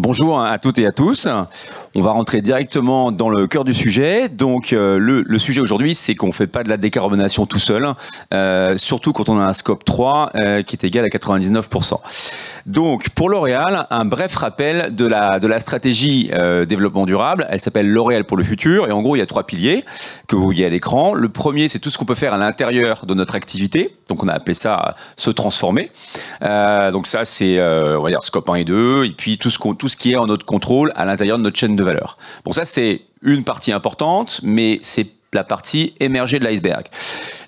Bonjour à toutes et à tous. On va rentrer directement dans le cœur du sujet. Donc le sujet aujourd'hui, c'est qu'on ne fait pas de la décarbonation tout seul, surtout quand on a un scope 3 qui est égal à 99%. Donc pour L'Oréal, un bref rappel de la stratégie développement durable. Elle s'appelle L'Oréal pour le futur et en gros il y a 3 piliers que vous voyez à l'écran. Le premier, c'est tout ce qu'on peut faire à l'intérieur de notre activité. Donc on a appelé ça se transformer. Donc ça c'est on va dire scope 1 et 2 et puis tout ce qui est en notre contrôle à l'intérieur de notre chaîne de valeur. Bon, ça c'est une partie importante, mais c'est la partie émergée de l'iceberg.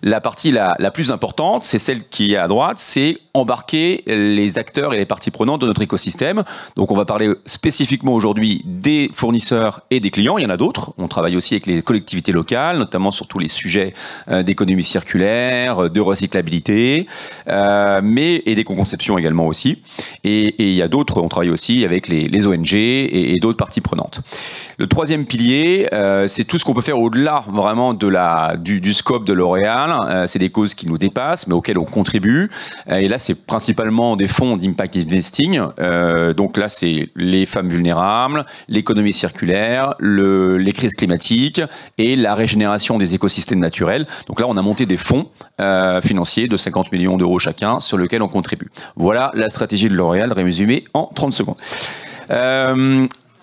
La partie la plus importante, c'est celle qui est à droite, c'est embarquer les acteurs et les parties prenantes de notre écosystème. Donc on va parler spécifiquement aujourd'hui des fournisseurs et des clients. Il y en a d'autres. On travaille aussi avec les collectivités locales, notamment sur tous les sujets d'économie circulaire, de recyclabilité, et d'éco-conception également aussi. Et il y a d'autres, on travaille aussi avec les ONG et d'autres parties prenantes. Le troisième pilier, c'est tout ce qu'on peut faire au-delà vraiment du scope de L'Oréal. C'est des causes qui nous dépassent, mais auxquelles on contribue. Et là, c'est principalement des fonds d'impact investing. Donc là, c'est les femmes vulnérables, l'économie circulaire, les crises climatiques et la régénération des écosystèmes naturels. Donc là, on a monté des fonds financiers de 50 millions d'euros chacun sur lesquels on contribue. Voilà la stratégie de L'Oréal résumée en 30 secondes.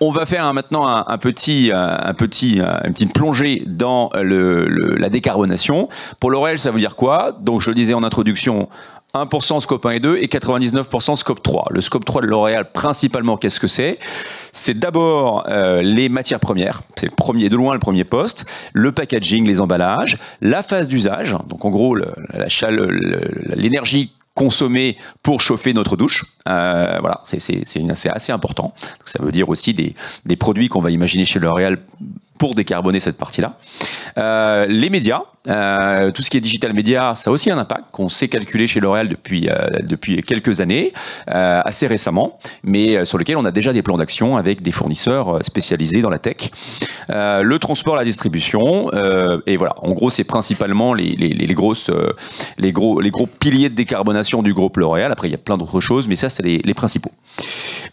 On va faire maintenant une petite plongée dans la décarbonation. Pour L'Oréal, ça veut dire quoi? Donc, je le disais en introduction, 1% scope 1 et 2 et 99% scope 3. Le scope 3 de L'Oréal, principalement, qu'est-ce que c'est? C'est d'abord les matières premières. C'est de loin le premier poste. Le packaging, les emballages. La phase d'usage. Donc, en gros, l'énergie consommée pour chauffer notre douche. Voilà, c'est assez important. Donc, ça veut dire aussi des produits qu'on va imaginer chez L'Oréal pour décarboner cette partie-là. Les médias, tout ce qui est digital média, ça a aussi un impact qu'on sait calculer chez L'Oréal depuis quelques années, assez récemment, mais sur lequel on a déjà des plans d'action avec des fournisseurs spécialisés dans la tech. Le transport, la distribution, et voilà, en gros, c'est principalement les gros piliers de décarbonation du groupe L'Oréal. Après, il y a plein d'autres choses, mais ça, c'est les principaux.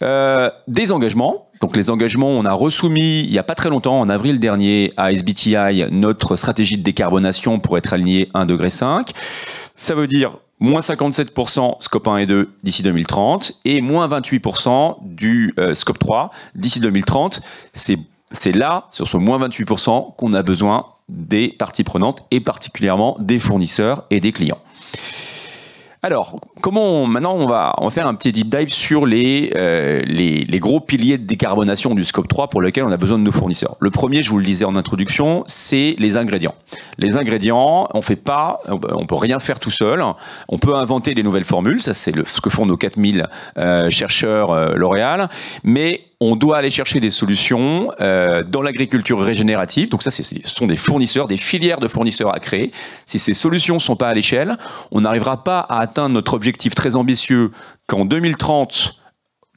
Des engagements. Donc les engagements, on a resoumis il n'y a pas très longtemps, en avril dernier, à SBTi, notre stratégie de décarbonation pour être aligné 1,5 degré. Ça veut dire moins 57% scope 1 et 2 d'ici 2030 et moins 28% du scope 3 d'ici 2030. C'est là, sur ce moins 28%, qu'on a besoin des parties prenantes et particulièrement des fournisseurs et des clients. Alors, maintenant on va faire un petit deep dive sur les gros piliers de décarbonation du scope 3 pour lesquels on a besoin de nos fournisseurs. Le premier, je vous le disais en introduction, c'est les ingrédients. Les ingrédients, on peut rien faire tout seul. On peut inventer des nouvelles formules, ça c'est ce que font nos 4000 chercheurs L'Oréal, mais on doit aller chercher des solutions dans l'agriculture régénérative. Donc ça, ce sont des fournisseurs, des filières de fournisseurs à créer. Si ces solutions ne sont pas à l'échelle, on n'arrivera pas à atteindre notre objectif très ambitieux qu'en 2030,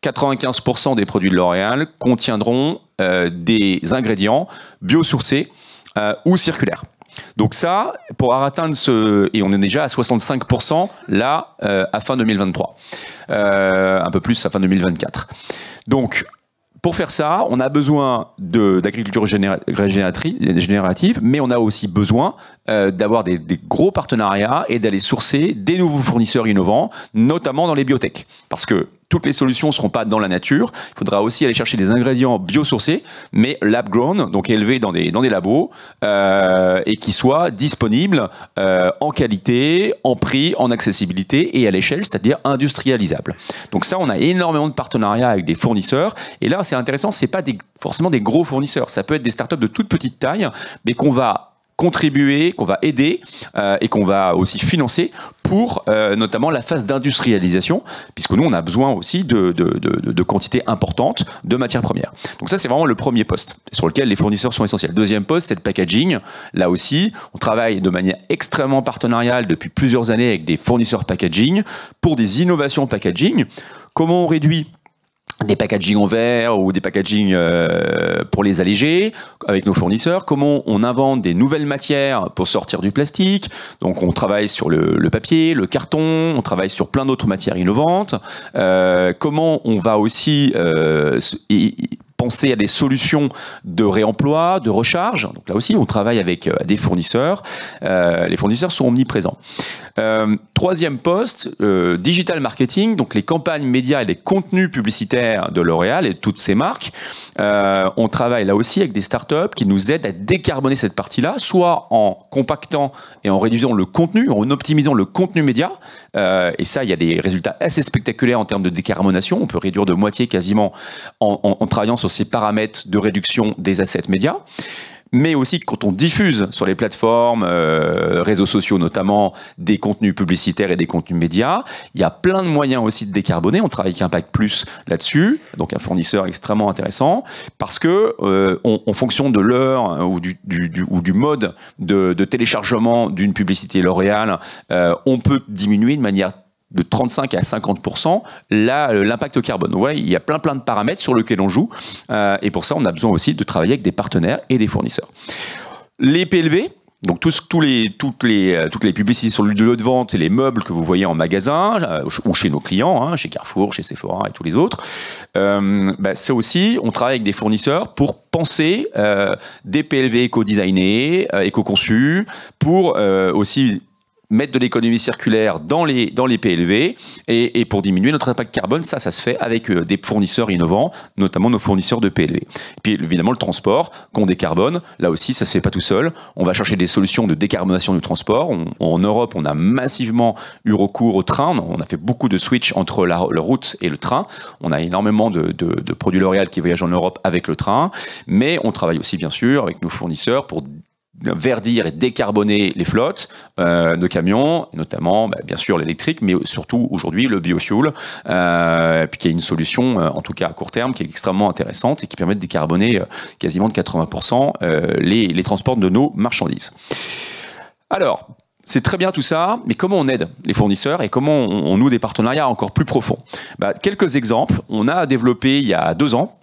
95% des produits de L'Oréal contiendront des ingrédients biosourcés ou circulaires. Donc ça, pour atteindre et on est déjà à 65% là à fin 2023, un peu plus à fin 2024. Donc pour faire ça, on a besoin d'agriculture régénérative, mais on a aussi besoin d'avoir des gros partenariats et d'aller sourcer des nouveaux fournisseurs innovants, notamment dans les biotech. Parce que toutes les solutions ne seront pas dans la nature. Il faudra aussi aller chercher des ingrédients biosourcés, mais lab-grown, donc élevés dans des labos, et qui soient disponibles en qualité, en prix, en accessibilité et à l'échelle, c'est-à-dire industrialisables. Donc ça, on a énormément de partenariats avec des fournisseurs. Et là, c'est intéressant, ce n'est pas forcément des gros fournisseurs. Ça peut être des startups de toute petite taille, mais qu'on va contribuer, qu'on va aider et qu'on va aussi financer pour notamment la phase d'industrialisation, puisque nous, on a besoin aussi de quantités importantes de matières premières. Donc ça, c'est vraiment le premier poste sur lequel les fournisseurs sont essentiels. Deuxième poste, c'est le packaging. Là aussi, on travaille de manière extrêmement partenariale depuis plusieurs années avec des fournisseurs packaging pour des innovations packaging. Comment on réduit des packaging en verre ou des packaging pour les alléger avec nos fournisseurs, comment on invente des nouvelles matières pour sortir du plastique. Donc on travaille sur le papier, le carton, on travaille sur plein d'autres matières innovantes. Comment on va aussi penser à des solutions de réemploi, de recharge. Donc là aussi, on travaille avec des fournisseurs. Les fournisseurs sont omniprésents. Troisième poste, digital marketing, donc les campagnes médias et les contenus publicitaires de L'Oréal et de toutes ces marques. On travaille là aussi avec des startups qui nous aident à décarboner cette partie-là, soit en compactant et en réduisant le contenu, en optimisant le contenu média. Et ça, il y a des résultats assez spectaculaires en termes de décarbonation. On peut réduire de moitié quasiment en travaillant sur ces paramètres de réduction des assets médias. Mais aussi quand on diffuse sur les plateformes, réseaux sociaux notamment, des contenus publicitaires et des contenus médias, il y a plein de moyens aussi de décarboner. On travaille avec Impact Plus là-dessus, donc un fournisseur extrêmement intéressant, parce que en fonction de l'heure ou du mode de téléchargement d'une publicité L'Oréal, on peut diminuer de manière de 35 à 50% l'impact carbone. Donc voilà, il y a plein de paramètres sur lesquels on joue. Et pour ça, on a besoin aussi de travailler avec des partenaires et des fournisseurs. Les PLV, donc toutes les publicités sur le lieu de vente et les meubles que vous voyez en magasin ou chez nos clients, hein, chez Carrefour, chez Sephora et tous les autres, ça aussi, on travaille avec des fournisseurs pour penser des PLV éco-designés, éco-conçus, pour aussi mettre de l'économie circulaire dans les PLV et pour diminuer notre impact carbone. Ça se fait avec des fournisseurs innovants, notamment nos fournisseurs de PLV. Et puis évidemment le transport qu'on décarbone, là aussi ça se fait pas tout seul. On va chercher des solutions de décarbonation du transport. En Europe, on a massivement eu recours au train. On a fait beaucoup de switch entre la route et le train. On a énormément de produits L'Oréal qui voyagent en Europe avec le train, mais on travaille aussi bien sûr avec nos fournisseurs pour verdir et décarboner les flottes de camions, notamment bien sûr l'électrique, mais surtout aujourd'hui le biofuel, puis qu'il y a une solution, en tout cas à court terme, qui est extrêmement intéressante et qui permet de décarboner quasiment de 80% les transports de nos marchandises. Alors, c'est très bien tout ça, mais comment on aide les fournisseurs et comment on noue des partenariats encore plus profonds? Quelques exemples. On a développé il y a 2 ans,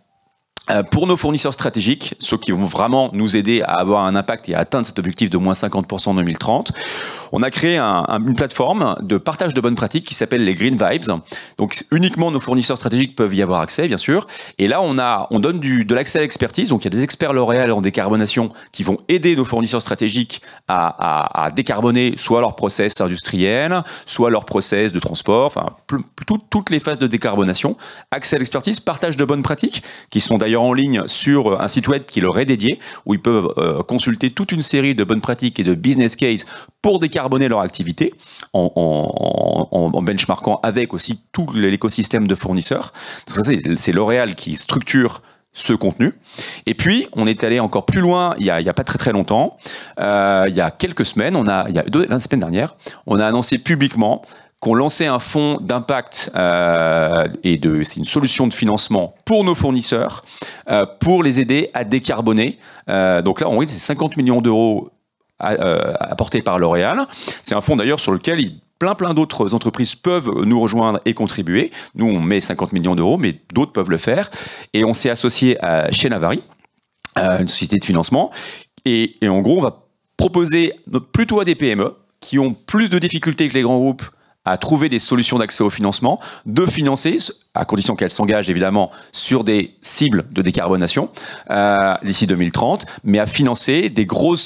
pour nos fournisseurs stratégiques, ceux qui vont vraiment nous aider à avoir un impact et à atteindre cet objectif de moins 50% en 2030, on a créé une plateforme de partage de bonnes pratiques qui s'appelle les Green Vibes. Donc uniquement nos fournisseurs stratégiques peuvent y avoir accès, bien sûr. Et là, on donne de l'accès à l'expertise. Donc il y a des experts L'Oréal en décarbonation qui vont aider nos fournisseurs stratégiques à décarboner soit leur process industriel, soit leur process de transport, enfin toutes les phases de décarbonation. Accès à l'expertise, partage de bonnes pratiques qui sont d'ailleurs en ligne sur un site web qui leur est dédié, où ils peuvent consulter toute une série de bonnes pratiques et de business case pour décarboner leur activité, en benchmarkant avec aussi tout l'écosystème de fournisseurs. Donc ça, c'est L'Oréal qui structure ce contenu. Et puis, on est allé encore plus loin il y a pas très longtemps. Il y a quelques semaines, la semaine dernière, on a annoncé publiquement qu'on lançait un fonds d'impact c'est une solution de financement pour nos fournisseurs pour les aider à décarboner. Donc là, c'est 50 millions d'euros apportés par L'Oréal. C'est un fonds d'ailleurs sur lequel plein d'autres entreprises peuvent nous rejoindre et contribuer. Nous, on met 50 millions d'euros, mais d'autres peuvent le faire. Et on s'est associé chez Navari, une société de financement. Et en gros, on va proposer plutôt à des PME qui ont plus de difficultés que les grands groupes à trouver des solutions d'accès au financement, de financer, à condition qu'elles s'engagent évidemment sur des cibles de décarbonation d'ici 2030, mais à financer des gros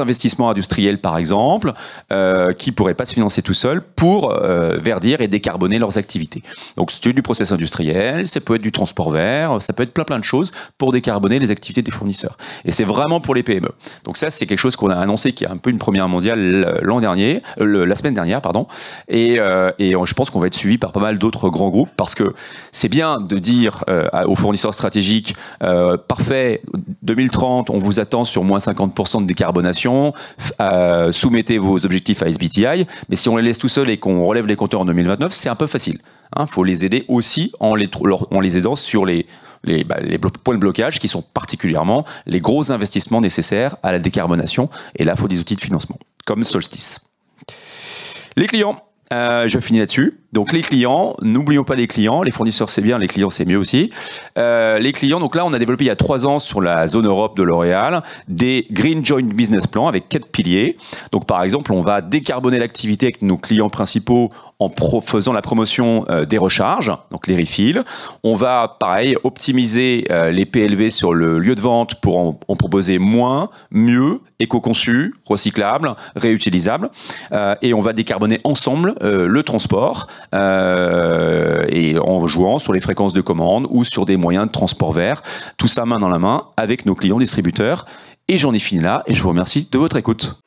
investissements industriels par exemple, qui ne pourraient pas se financer tout seuls pour verdir et décarboner leurs activités. Donc c'est du process industriel, ça peut être du transport vert, ça peut être plein de choses pour décarboner les activités des fournisseurs. Et c'est vraiment pour les PME. Donc ça, c'est quelque chose qu'on a annoncé qui est un peu une première mondiale la semaine dernière, pardon. Et je pense qu'on va être suivi par pas mal d'autres grands groupes parce que c'est bien de dire aux fournisseurs stratégiques parfait, 2030, on vous attend sur moins 50% de décarbonation, soumettez vos objectifs à SBTI, mais si on les laisse tout seuls et qu'on relève les compteurs en 2029, c'est un peu facile. Faut les aider aussi en les aidant sur les points de blocage qui sont particulièrement les gros investissements nécessaires à la décarbonation. Et là, il faut des outils de financement, comme Solstice. Les clients. Je finis là-dessus. Donc les clients, n'oublions pas les clients, les fournisseurs c'est bien, les clients c'est mieux aussi. Les clients, donc là on a développé il y a 3 ans sur la zone Europe de L'Oréal des Green Joint Business Plans avec 4 piliers. Donc par exemple, on va décarboner l'activité avec nos clients principaux en faisant la promotion des recharges, donc les refills. On va, pareil, optimiser les PLV sur le lieu de vente pour en proposer moins, mieux, éco-conçu, recyclable, réutilisable. Et on va décarboner ensemble le transport et en jouant sur les fréquences de commande ou sur des moyens de transport vert. Tout ça main dans la main avec nos clients distributeurs. Et j'en ai fini là et je vous remercie de votre écoute.